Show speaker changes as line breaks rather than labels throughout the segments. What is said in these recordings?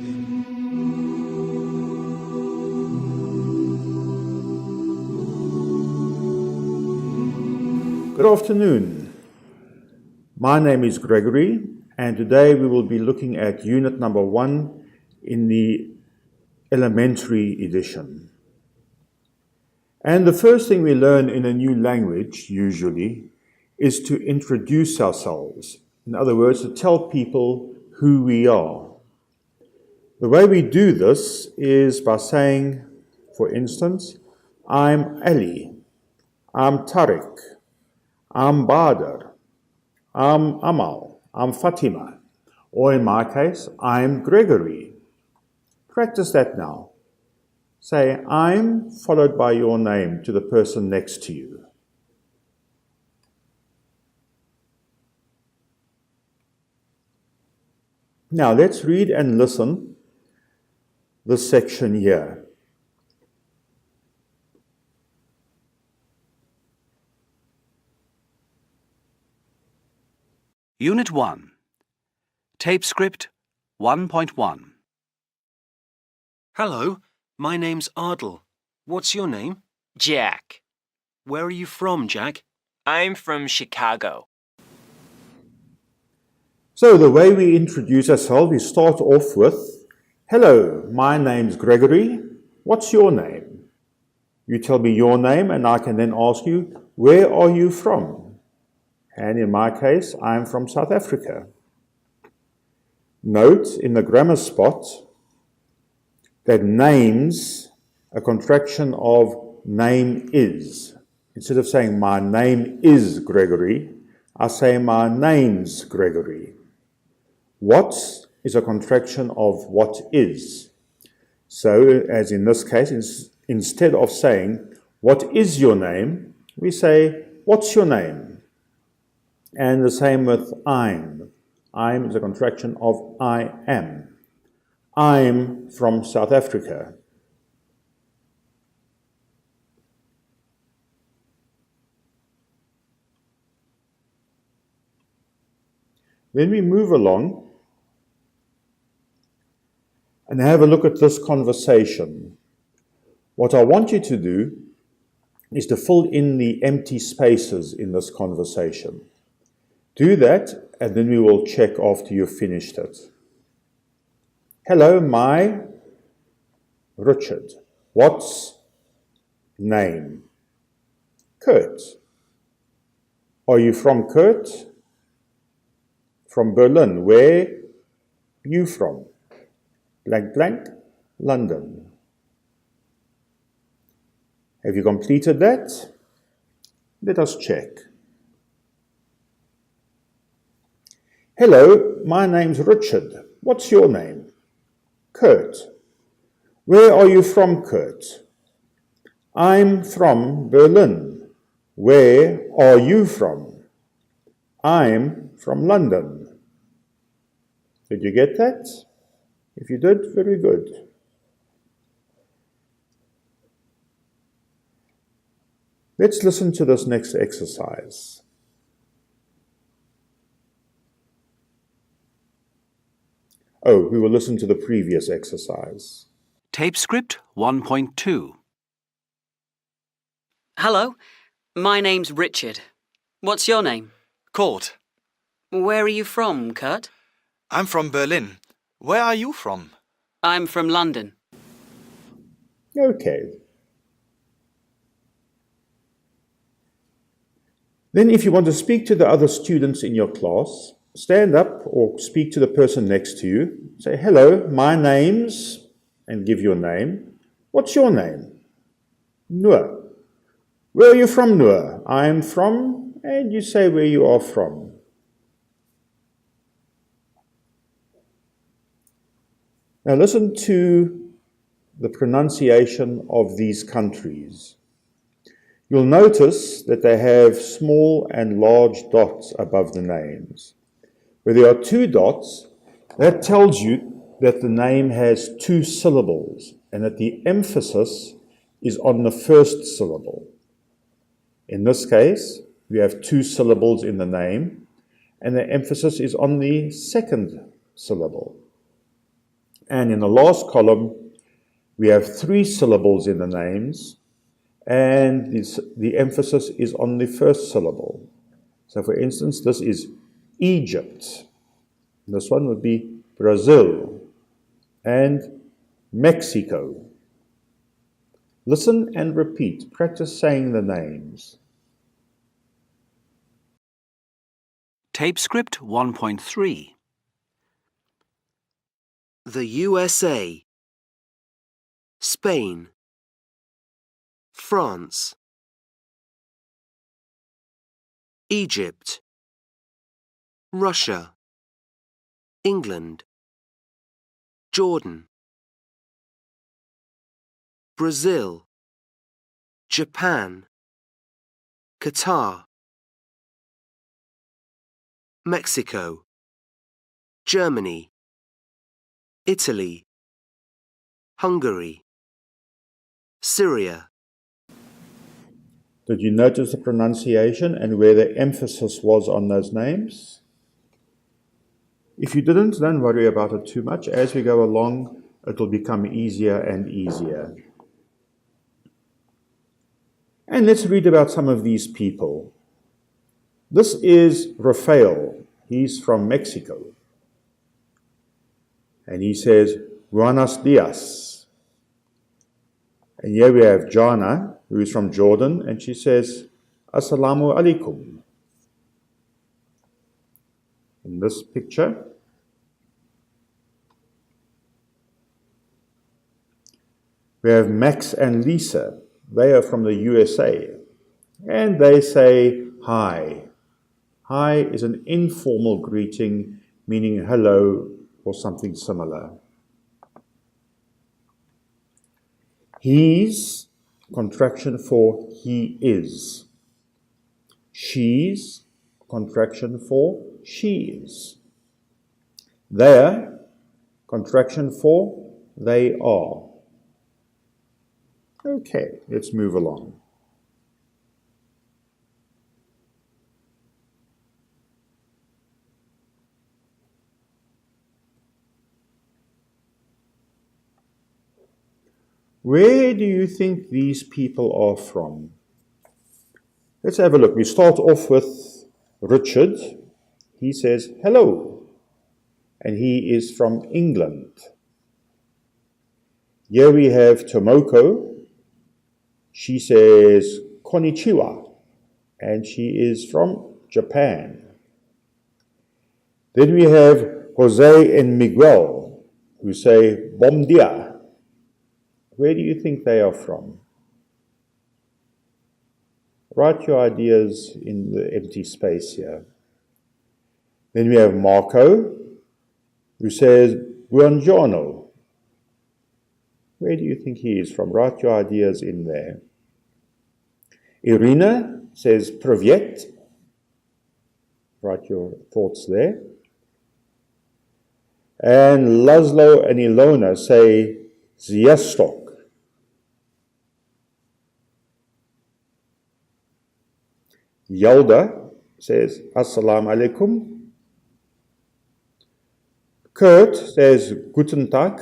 Good afternoon. My name is Gregory, and today we will be looking at unit number 1 in the elementary edition. And the first thing we learn in a new language, usually, is to introduce ourselves. In other words, to tell people who we are. The way we do this is by saying, for instance, I'm Ali, I'm Tariq, I'm Badr, I'm Amal, I'm Fatima, or in my case, I'm Gregory. Practice that now. Say, I'm followed by your name to the person next to you. Now let's read and listen this section here.
Unit 1. Tape script 1.1.
Hello, my name's Ardal. What's your name?
Jack.
Where are you from, Jack?
I'm from Chicago.
So the way we introduce ourselves, we start off with, hello, my name's Gregory. What's your name? You tell me your name and I can then ask you, where are you from? And in my case, I'm from South Africa. Note in the grammar spot that name's a contraction of name is. Instead of saying my name is Gregory, I say my name's Gregory. What's is a contraction of what is. So, as in this case, instead of saying, what is your name, we say, what's your name? And the same with I'm. I'm is a contraction of I am. I'm from South Africa. Then we move along and have a look at this conversation. What I want you to do is to fill in the empty spaces in this conversation. Do that, and then we will check after you've finished it. Hello, my Richard. What's name? Kurt. Are you from Kurt? From Berlin. Where you from? Blank, blank, London. Have you completed that? Let us check. Hello, my name's Richard. What's your name? Kurt. Where are you from, Kurt? I'm from Berlin. Where are you from? I'm from London. Did you get that? If you did, very good. Let's listen to this next exercise. Oh, we will listen to the previous exercise.
Tape script 1.2.
Hello, my name's Richard. What's your name?
Kurt.
Where are you from, Kurt?
I'm from Berlin. Where are you from?
I'm from London.
Okay. Then if you want to speak to the other students in your class, stand up or speak to the person next to you. Say, hello, my name's, and give your name. What's your name? Noor. Where are you from, Noor? I'm from, and you say where you are from. Now listen to the pronunciation of these countries. You'll notice that they have small and large dots above the names. Where there are 2 dots, that tells you that the name has 2 syllables and that the emphasis is on the first syllable. In this case, we have 2 syllables in the name and the emphasis is on the second syllable. And in the last column, we have 3 syllables in the names, and the emphasis is on the first syllable. So for instance, this is Egypt. This one would be Brazil and Mexico. Listen and repeat. Practice saying the names.
Tape script 1.3.
The USA, Spain, France, Egypt, Russia, England, Jordan, Brazil, Japan, Qatar, Mexico, Germany, Italy, Hungary, Syria.
Did you notice the pronunciation and where the emphasis was on those names? If you didn't, don't worry about it too much. As we go along, it will become easier and easier. And let's read about some of these people. This is Rafael. He's from Mexico. And he says, Buenos dias. And here we have Jana, who is from Jordan, and she says, Assalamu alaikum. In this picture, we have Max and Lisa. They are from the USA, and they say hi. Hi is an informal greeting, meaning hello or something similar. He's, contraction for he is. She's, contraction for she is. They're, contraction for they are. Okay, let's move along. Where do you think these people are from? Let's have a look. We start off with Richard. He says, hello. And he is from England. Here we have Tomoko. She says, konnichiwa. And she is from Japan. Then we have Jose and Miguel, who say, bom dia. Where do you think they are from? Write your ideas in the empty space here. Then we have Marco, who says, buongiorno. Where do you think he is from? Write your ideas in there. Irina says, privyet. Write your thoughts there. And Laszlo and Ilona say, sziasztok. Yalda says, Assalamu alaikum. Kurt says, Guten Tag.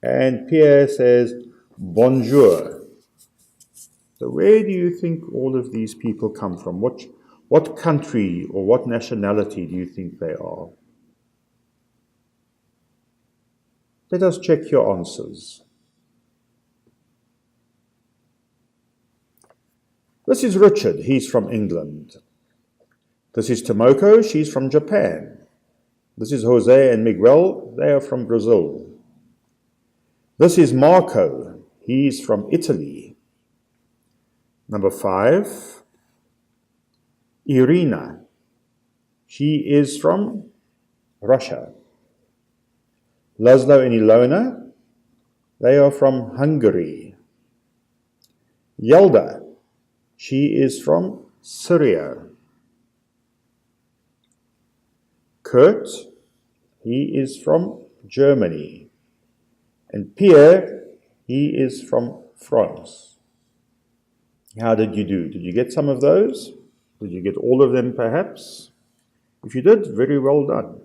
And Pierre says, Bonjour. So where do you think all of these people come from? What country or what nationality do you think they are? Let us check your answers. This is Richard, he's from England. This is Tomoko, she's from Japan. This is Jose and Miguel, they are from Brazil. This is Marco, he's from Italy. Number 5, Irina, she is from Russia. Laszlo and Ilona, they are from Hungary. Yelda, she is from Syria. Kurt, he is from Germany. And Pierre, he is from France. How did you do? Did you get some of those? Did you get all of them perhaps? If you did, very well done.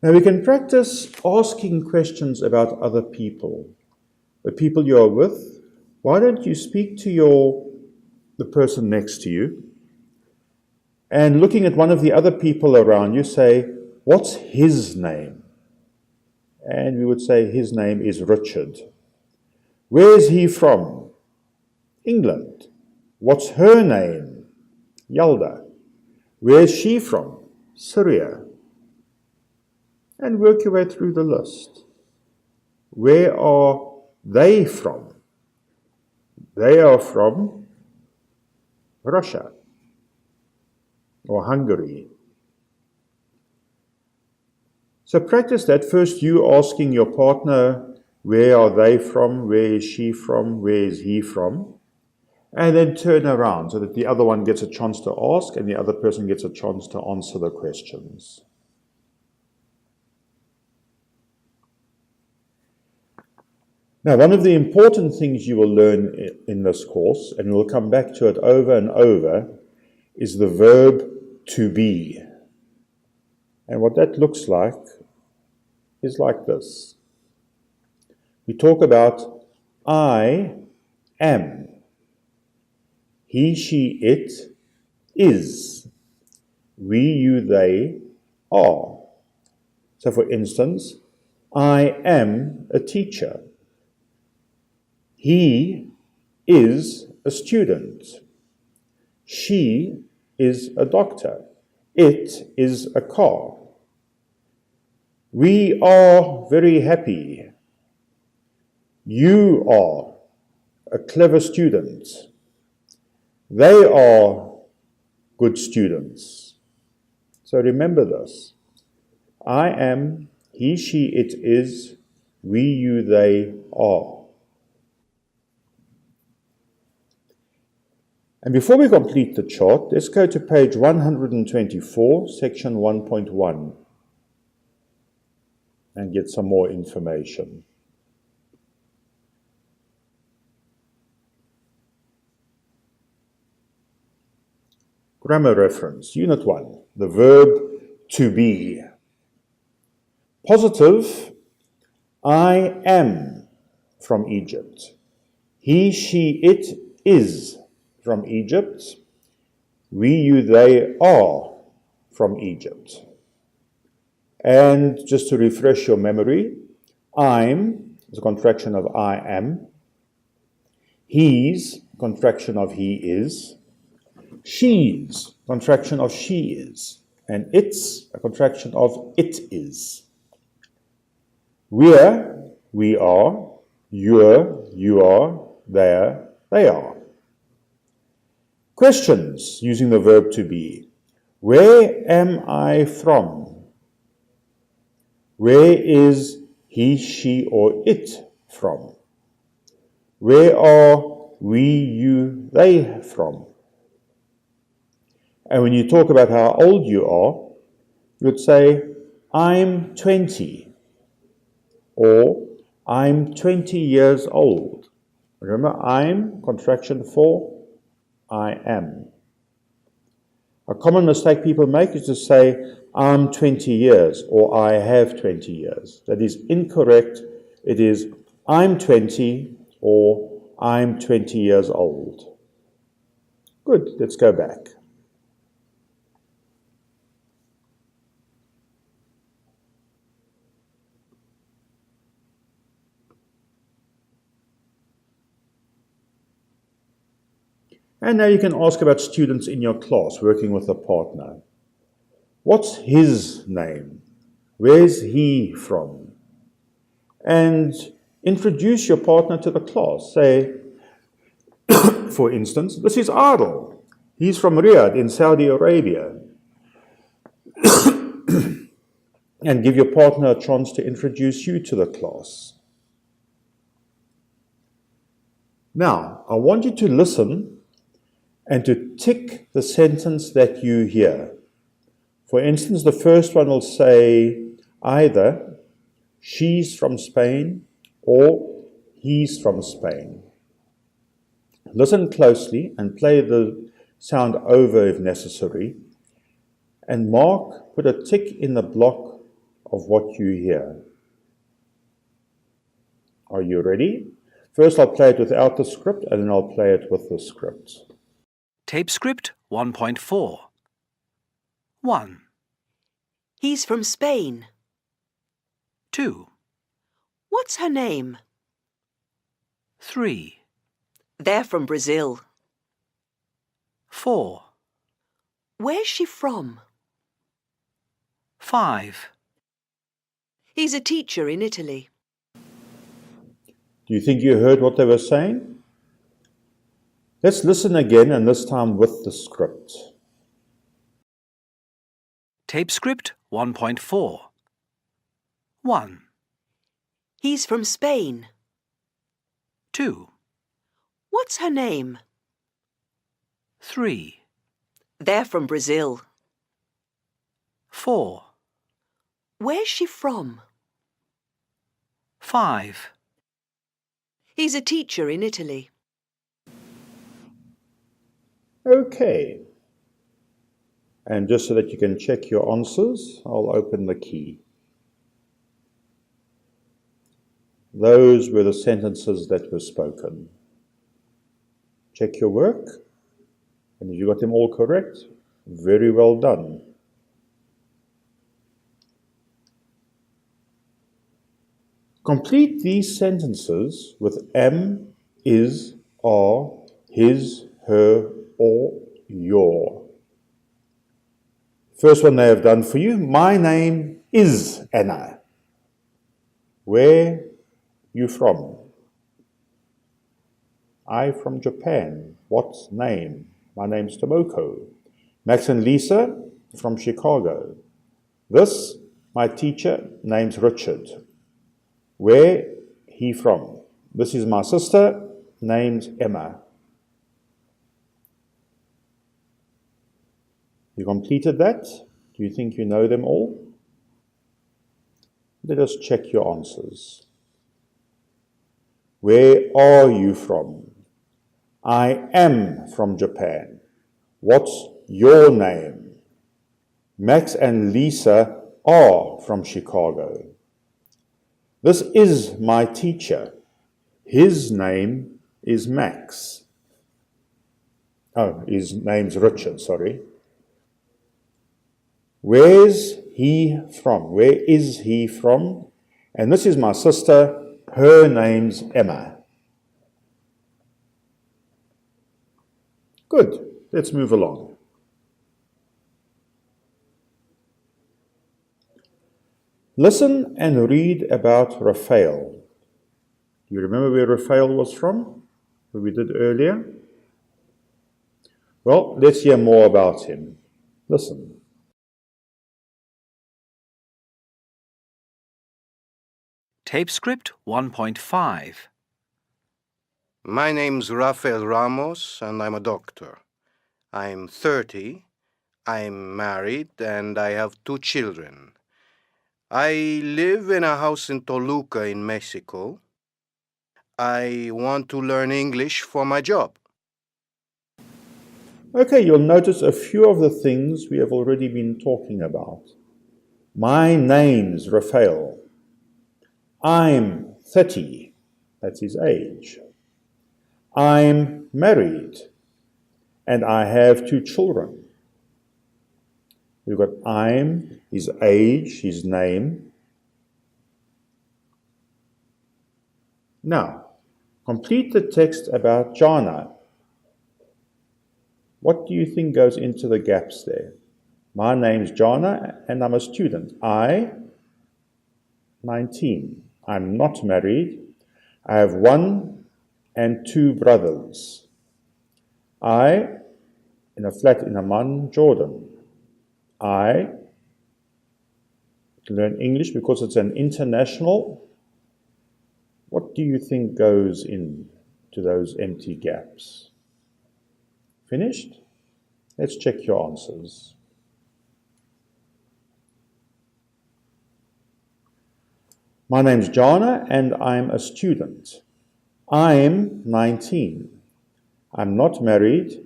Now we can practice asking questions about other people, the people you are with. Why don't you speak to the person next to you, and looking at one of the other people around you, say, what's his name? And we would say his name is Richard. Where is he from? England. What's her name? Yalda. Where is she from? Syria. And work your way through the list. Where are they from? They are from Russia or Hungary. So practice that. First, you asking your partner, where are they from? Where is she from? Where is he from? And then turn around so that the other one gets a chance to ask and the other person gets a chance to answer the questions. Now, one of the important things you will learn in this course, and we'll come back to it over and over, is the verb to be. And what that looks like is like this. We talk about I am. He, she, it is. We, you, they are. So for instance, I am a teacher. He is a student. She is a doctor. It is a car. We are very happy. You are a clever student. They are good students. So remember this. I am, he, she, it is, we, you, they are. And before we complete the chart, let's go to page 124, section 1.1, and get some more information. Grammar reference, Unit 1, the verb to be. Positive, I am from Egypt. He, she, it is from Egypt. We, you, they are from Egypt. And just to refresh your memory, I'm is a contraction of I am. He's a contraction of he is. She's a contraction of she is. And it's a contraction of it is. We're, we are. You're, you are. They're, they are. Questions using the verb to be. Where am I from? Where is he, she, or it from? Where are we, you, they from? And when you talk about how old you are, you would say, I'm 20, or I'm 20 years old. Remember, I'm, contraction for I am. A common mistake people make is to say, I'm 20 years, or I have 20 years. That is incorrect. It is, I'm 20, or I'm 20 years old. Good, let's go back. And now you can ask about students in your class working with a partner. What's his name? Where's he from? And introduce your partner to the class. Say, for instance, this is Adil. He's from Riyadh in Saudi Arabia. And give your partner a chance to introduce you to the class. Now, I want you to listen and to tick the sentence that you hear. For instance, the first one will say either she's from Spain or he's from Spain. Listen closely and play the sound over if necessary. And put a tick in the block of what you hear. Are you ready? First I'll play it without the script and then I'll play it with the script.
Tape script 1.4. 1,
He's from Spain.
2,
What's her name?
3,
They're from Brazil.
4,
Where's she from?
5.
He's a teacher in Italy.
Do you think you heard what they were saying? Let's listen again, and this time with the script.
Tape script 1.4. 1,
He's from Spain.
2,
What's her name?
3,
They're from Brazil.
4,
Where's she from?
5.
He's a teacher in Italy.
Okay. And just so that you can check your answers, I'll open the key. Those were the sentences that were spoken. Check your work, and if you got them all correct, very well done. Complete these sentences with am, is, are, his, her, or your. First one they have done for you. My name is Anna. Where you from? I from Japan. What name? My name's Tomoko. Max and Lisa from Chicago. This, my teacher, name's Richard. Where he from? This is my sister, name's Emma. You completed that? Do you think you know them all? Let us check your answers. Where are you from? I am from Japan. What's your name? Max and Lisa are from Chicago. This is my teacher. His name is Max. Oh, his name's Richard, sorry. Where's he from? Where is he from? And this is my sister. Her name's Emma. Good. Let's move along. Listen and read about Raphael. Do you remember where Raphael was from? Who we did earlier? Well, let's hear more about him. Listen.
Tape script 1.5.
My name's Rafael Ramos, and I'm a doctor. I'm 30, I'm married, and I have 2 children. I live in a house in Toluca in Mexico. I want to learn English for my job.
Okay, you'll notice a few of the things we have already been talking about. My name's Raphael. I'm 30. That's his age. I'm married. And I have 2 children. We've got I'm, his age, his name. Now, complete the text about Jana. What do you think goes into the gaps there? My name's Jana and I'm a student. I, 19. I'm not married. I have 1 and 2 brothers. I, in a flat in Amman, Jordan. I learn English because it's an international. What do you think goes into those empty gaps? Finished? Let's check your answers. My name's Jana and I'm a student. I'm 19. I'm not married.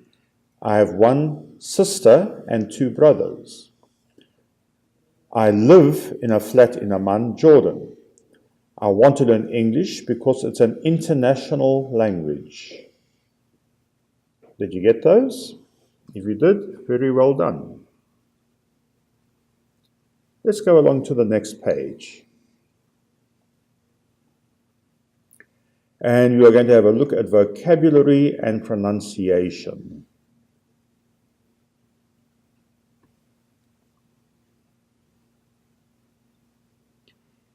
I have 1 sister and 2 brothers. I live in a flat in Amman, Jordan. I want to learn English because it's an international language. Did you get those? If you did, very well done. Let's go along to the next page. And we are going to have a look at vocabulary and pronunciation.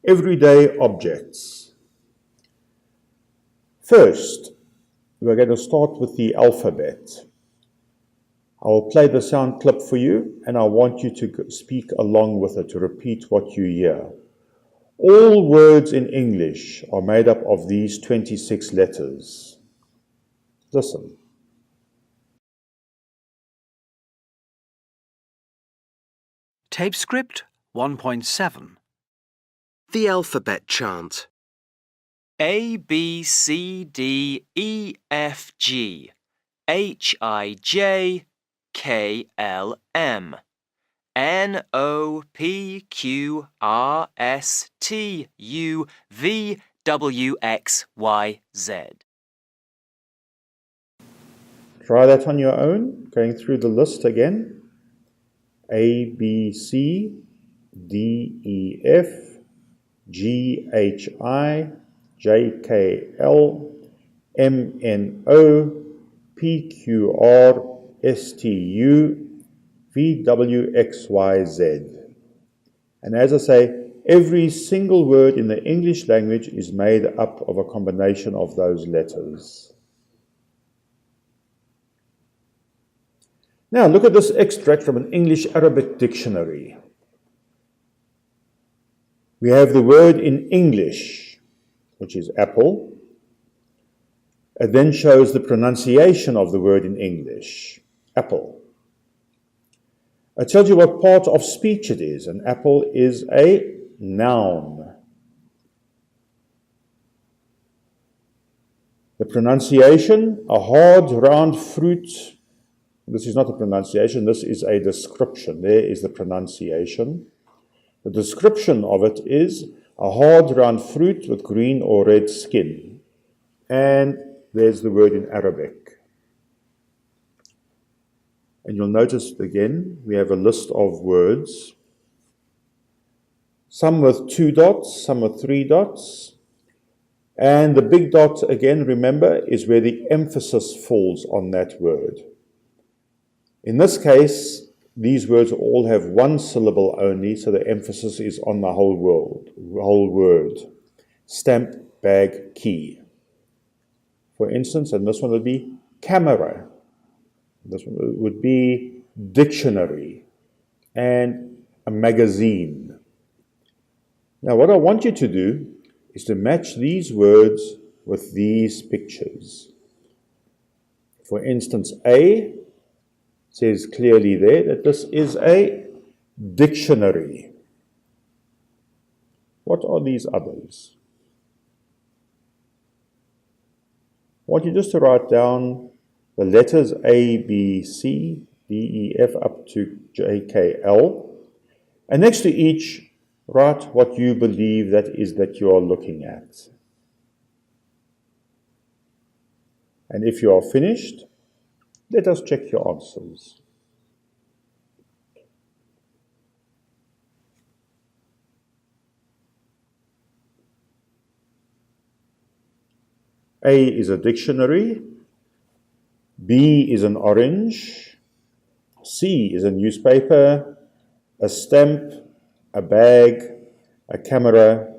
Everyday objects. First, we're going to start with the alphabet. I will play the sound clip for you, and I want you to speak along with it, to repeat what you hear. All words in English are made up of these 26 letters. Listen.
Tape script 1.7.
The alphabet chant.
A, B, C, D, E, F, G, H, I, J, K, L, M, N, O, P, Q, R, S, T, U, V, W, X, Y, Z.
Try that on your own, going through the list again. A, B, C, D, E, F, G, H, I, J, K, L, M, N, O, P, Q, R, S, T, U, V, W, X, Y, Z. And as I say, every single word in the English language is made up of a combination of those letters. Now look at this extract from an English-Arabic dictionary. We have the word in English, which is apple. It then shows the pronunciation of the word in English, apple. It tells you what part of speech it is. An apple is a noun. The pronunciation, a hard, round fruit. This is not a pronunciation, this is a description. There is the pronunciation. The description of it is a hard, round fruit with green or red skin. And there's the word in Arabic. And you'll notice again, we have a list of words. Some with 2 dots, some with 3 dots. And the big dot, again, remember, is where the emphasis falls on that word. In this case, these words all have one syllable only, so the emphasis is on the whole word. Stamp, bag, key. For instance, and this one would be camera. This one would be dictionary and a magazine. Now, what I want you to do is to match these words with these pictures. For instance, A says clearly there that this is a dictionary. What are these others? I want you just to write down the letters A, B, C, D, E, F up to J, K, L. And next to each, write what you believe that is that you are looking at. And if you are finished, let us check your answers. A is a dictionary. B is an orange. C is a newspaper, a stamp, a bag, a camera,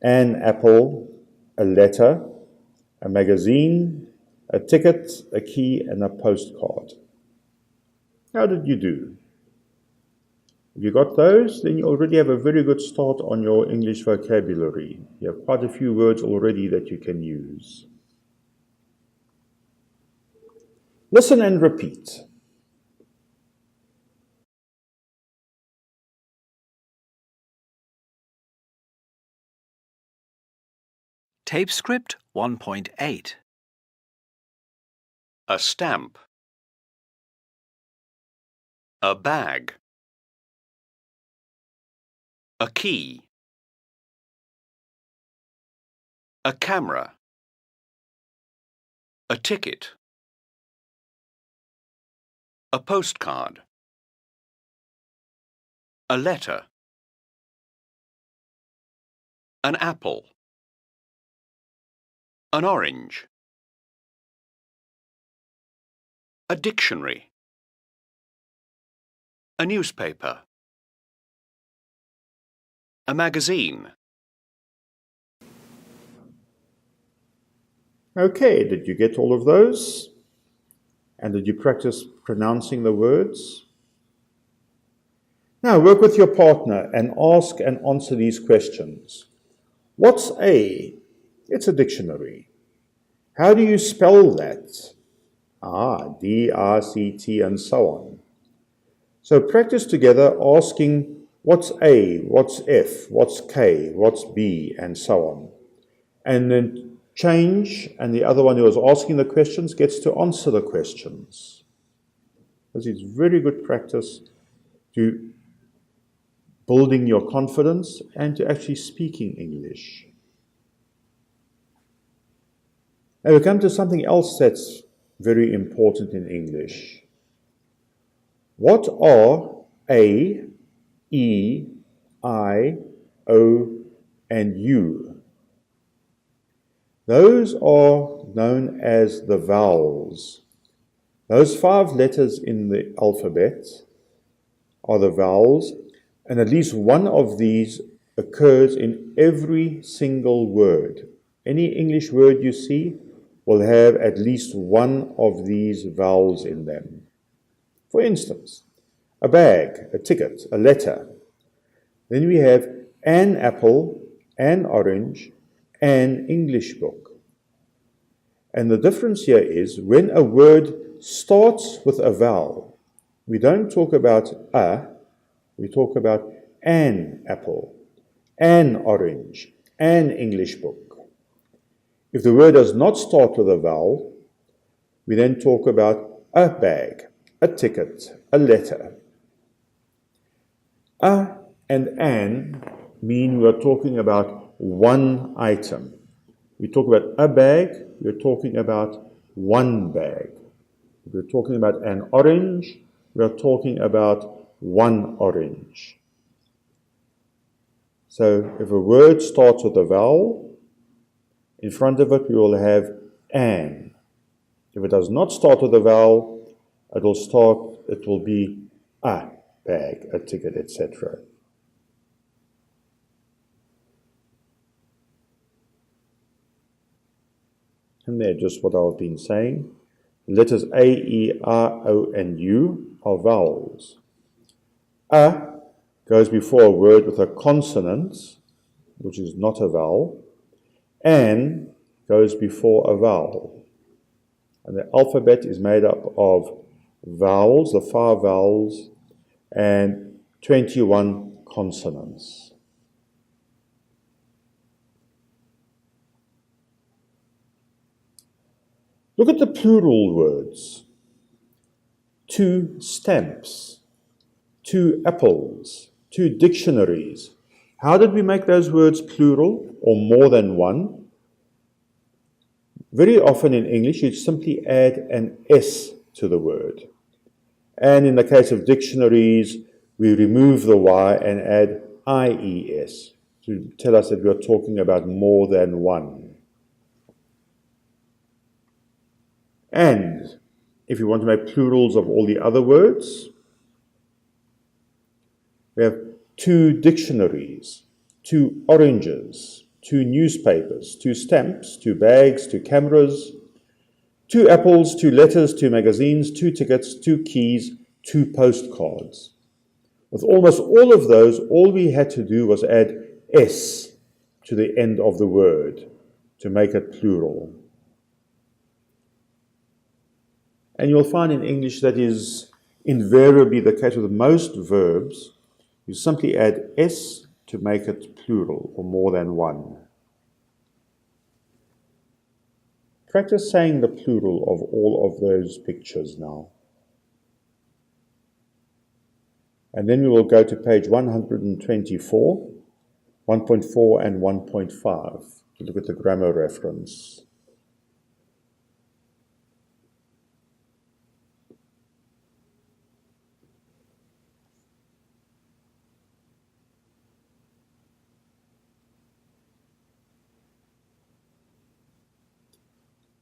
an apple, a letter, a magazine, a ticket, a key, and a postcard. How did you do? If you got those, then you already have a very good start on your English vocabulary. You have quite a few words already that you can use. Listen and repeat.
Tape script 1.8.
A stamp. A bag. A key. A camera. A ticket. A postcard. A letter. An apple. An orange. A dictionary. A newspaper. A magazine.
Okay, did you get all of those? And did you practice pronouncing the words? Now work with your partner and ask and answer these questions. What's a? It's a dictionary. How do you spell that? D-R-C-T and so on. So practice together asking what's A, what's F, what's K, what's B, and so on. And then change, and the other one who was asking the questions gets to answer the questions. This is very good practice to building your confidence and to actually speaking English. Now we come to something else that's very important in English. What are A, E, I, O, and U? Those are known as the vowels. Those 5 letters in the alphabet are the vowels, and at least one of these occurs in every single word. Any English word you see will have at least one of these vowels in them. For instance, a bag, a ticket, a letter. Then we have an apple, an orange, an English book. And the difference here is when a word starts with a vowel, we don't talk about a, we talk about an apple, an orange, an English book. If the word does not start with a vowel, we then talk about a bag, a ticket, a letter. A and an mean we're talking about one item. We talk about a bag, we're talking about one bag. If we're talking about an orange, we're talking about one orange. So if a word starts with a vowel, in front of it we will have an. If it does not start with a vowel, it will be a bag, a ticket, etc. And they're just what I've been saying. The letters A, E, I, O, and U are vowels. A goes before a word with a consonant, which is not a vowel. An goes before a vowel. And the alphabet is made up of vowels, the 5 vowels, and 21 consonants. Look at the plural words. 2 stamps, 2 apples, 2 dictionaries. How did we make those words plural or more than one? Very often in English, you simply add an S to the word. And in the case of dictionaries, we remove the Y and add IES to tell us that we are talking about more than one. And if you want to make plurals of all the other words, we have 2 dictionaries, 2 oranges, 2 newspapers, 2 stamps, 2 bags, 2 cameras, 2 apples, 2 letters, 2 magazines, 2 tickets, 2 keys, 2 postcards. With almost all of those, all we had to do was add S to the end of the word to make it plural. And you'll find in English that is invariably the case with most verbs. You simply add S to make it plural or more than one. Practice saying the plural of all of those pictures now. And then we will go to page 124, 1.4 and 1.5 to look at the grammar reference.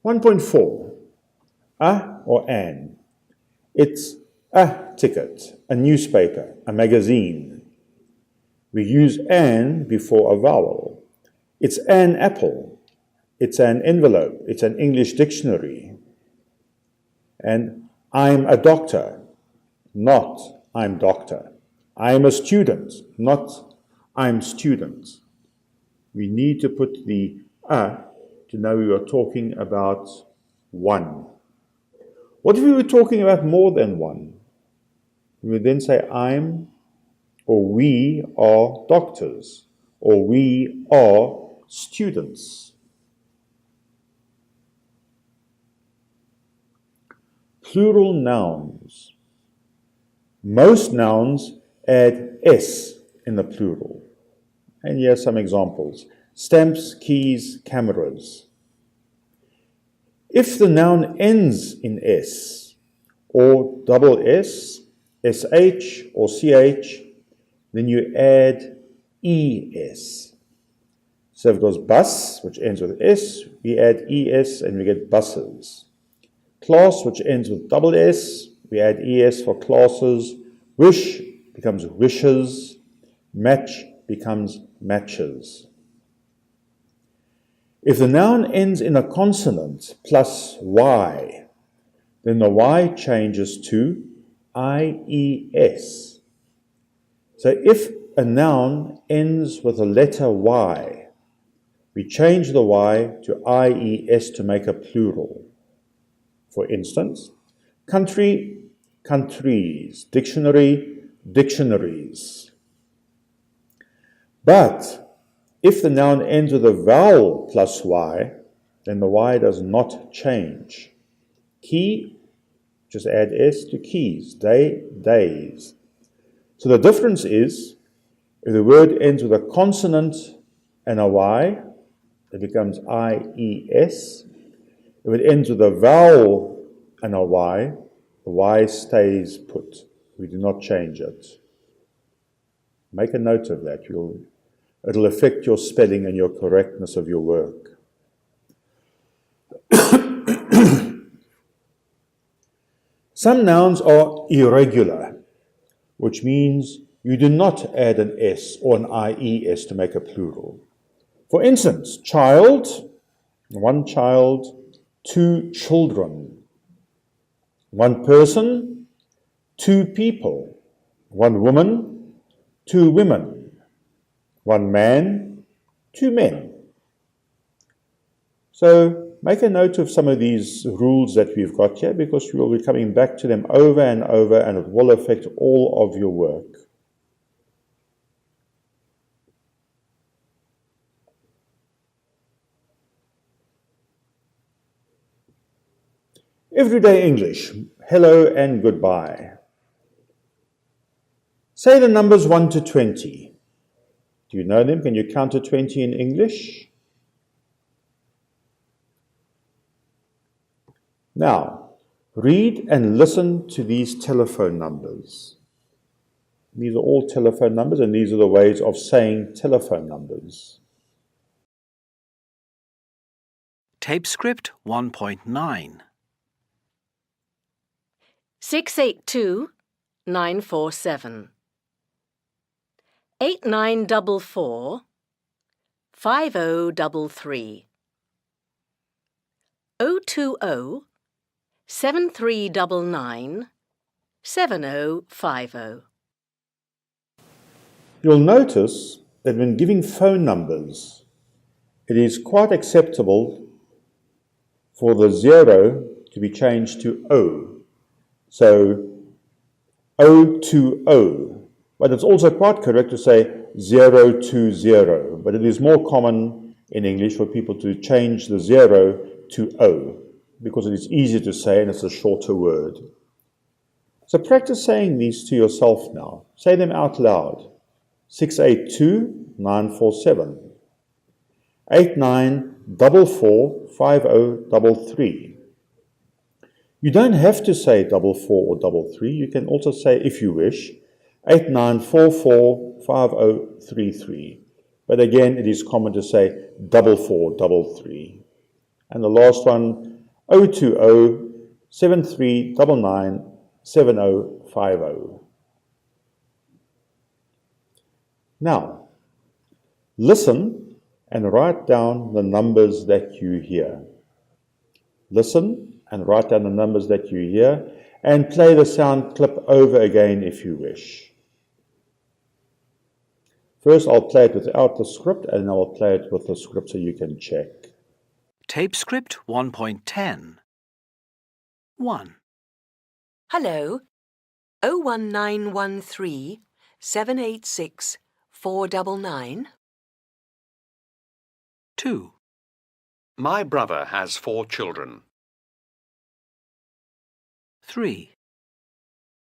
(1.4) A or an. It's a ticket, a newspaper, a magazine. We use an before a vowel. It's an apple. It's an envelope. It's an English dictionary. And I'm a doctor, not I'm doctor. I'm a student, not I'm student. We need to put the a to know we are talking about one. What if we were talking about more than one? We would then say I'm, or we are doctors, or we are students. Plural nouns. Most nouns add s in the plural. And here are some examples. Stamps, keys, cameras. If the noun ends in s, or double s, sh, or ch, then you add es. So if it goes bus, which ends with s, we add es and we get buses. Class, which ends with double s, we add es for classes. Wish becomes wishes. Match becomes matches. If the noun ends in a consonant plus y, then the y changes to ies. So if a noun ends with the letter y, we change the y to ies to make a plural. For instance, country, countries, dictionary, dictionaries. But if the noun ends with a vowel plus y, then the y does not change. Key, just add s to keys. Day, days. So the difference is, if the word ends with a consonant and a y, it becomes ies. If it ends with a vowel and a y, the y stays put. We do not change it. Make a note of that. It'll affect your spelling and your correctness of your work. Some nouns are irregular, which means you do not add an s or an ies to make a plural. For instance, child, one child, two children. One person, two people. One woman, two women. One man, two men. So make a note of some of these rules that we've got here, because we will be coming back to them over and over, and it will affect all of your work. Everyday English, hello and goodbye. Say the numbers 1 to 20. Do you know them? Can you count to 20 in English? Now, read and listen to these telephone numbers. These are all telephone numbers, and these are the ways of saying telephone numbers.
Tape script 1.9.
682 947. 8944 5033. 020 7399 7050.
You'll notice that when giving phone numbers, it is quite acceptable for the 0 to be changed to O. So 020. But it's also quite correct to say 020. But it is more common in English for people to change the 0 to O, because it is easier to say and it's a shorter word. So practice saying these to yourself now. Say them out loud. 682-947. 89445033. You don't have to say 44 or 33. You can also say, if you wish, 89445033. But again, it is common to say 4433. And the last one, 020-7399-7050. Now, listen and write down the numbers that you hear. Listen and write down the numbers that you hear and play the sound clip over again if you wish. First, I'll play it without the script and then I'll play it with the script so you can check.
Tape script 1.10. 1.
Hello. 01913 786 499.
2.
My brother has 4 children.
3.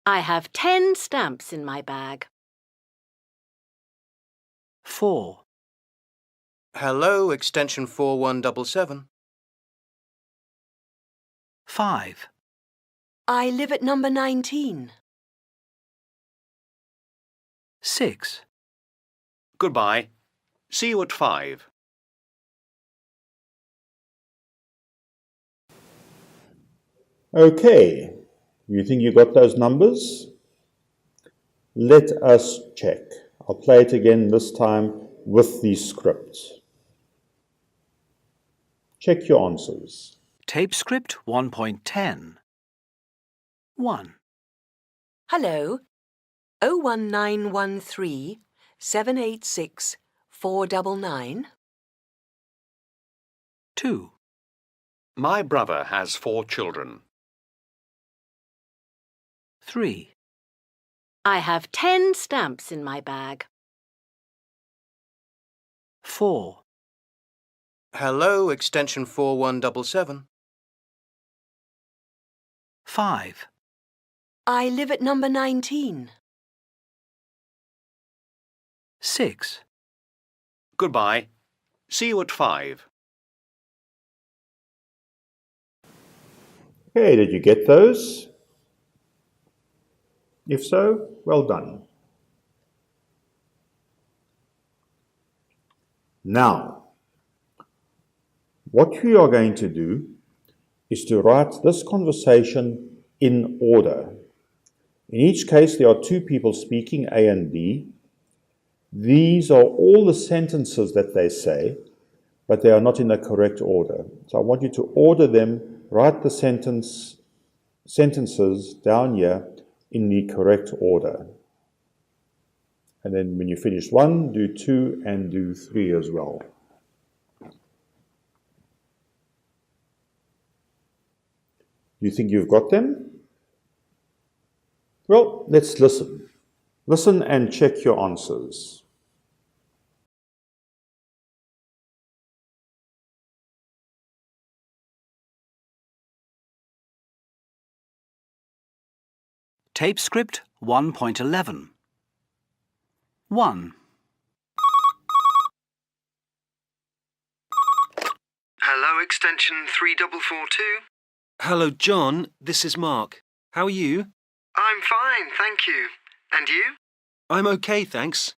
I have 10 stamps in my bag.
4.
Hello, extension 4177.
5.
I live at number 19.
6.
Goodbye. See you at 5.
Okay, you think you got those numbers? Let us check. I'll play it again this time with the script. Check your answers.
Tape script 1.10. 1.
Hello. 01913 786 499.
2.
My brother has 4 children.
3.
I have 10 stamps in my bag.
4.
Hello, extension 4177.
5.
I live at number 19.
6.
Goodbye. See you at 5.
Okay, did you get those? If so, well done. Now, what we are going to do is to write this conversation in order. In each case, there are 2 people speaking, A and B. These are all the sentences that they say, but they are not in the correct order. So I want you to order them, write the sentences down here in the correct order. And then when you finish 1, do 2 and do 3 as well. You think you've got them? Well, let's listen. Listen and check your answers.
Tape script 1.11. 1.
Hello, extension 3442.
Hello, John. This is Mark. How are you?
I'm fine, thank you. And you?
I'm okay, thanks.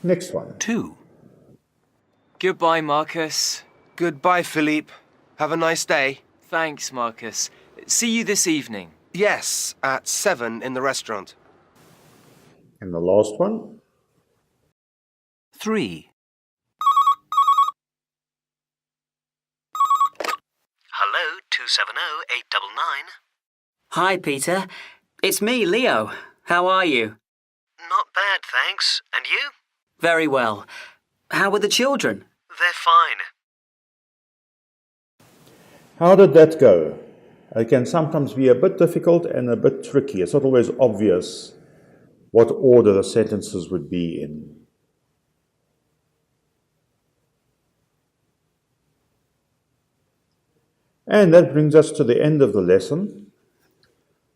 Next one.
2.
Goodbye, Marcus.
Goodbye, Philippe. Have a nice day.
Thanks, Marcus. See you this evening.
Yes, at 7 in the restaurant.
And the last one.
3.
Hello, 270-899.
Hi, Peter. It's me, Leo. How are you?
Not bad, thanks. And you?
Very well. How are the children?
They're fine.
How did that go? It can sometimes be a bit difficult and a bit tricky. It's not always obvious what order the sentences would be in. And that brings us to the end of the lesson.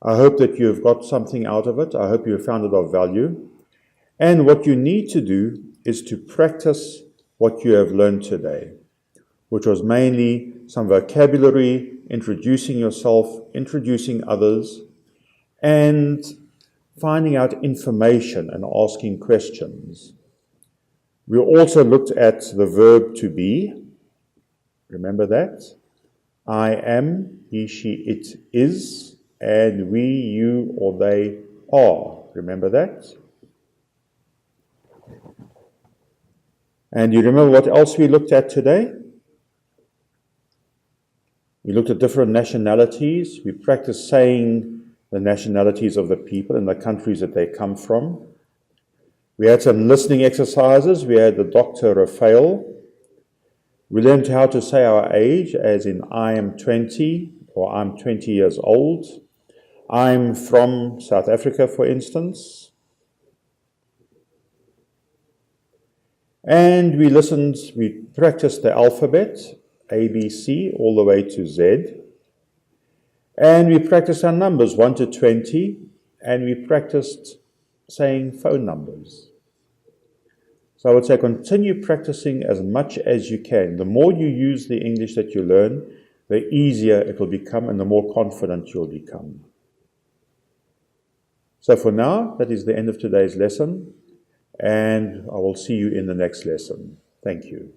I hope that you have got something out of it. I hope you have found it of value. And what you need to do is to practice what you have learned today, which was mainly some vocabulary, introducing yourself, introducing others, and finding out information and asking questions. We also looked at the verb to be. Remember that? I am, he, she, it is, and we, you, or they are. Remember that? And you remember what else we looked at today? We looked at different nationalities. We practiced saying the nationalities of the people and the countries that they come from. We had some listening exercises. We had the Dr. Raphael. We learned how to say our age, as in I am 20 or I'm 20 years old. I'm from South Africa, for instance. And we practiced the alphabet, A, B, C, all the way to Z. And we practiced our numbers, 1 to 20, and we practiced saying phone numbers. So I would say continue practicing as much as you can. The more you use the English that you learn, the easier it will become and the more confident you'll become. So for now, that is the end of today's lesson, and I will see you in the next lesson. Thank you.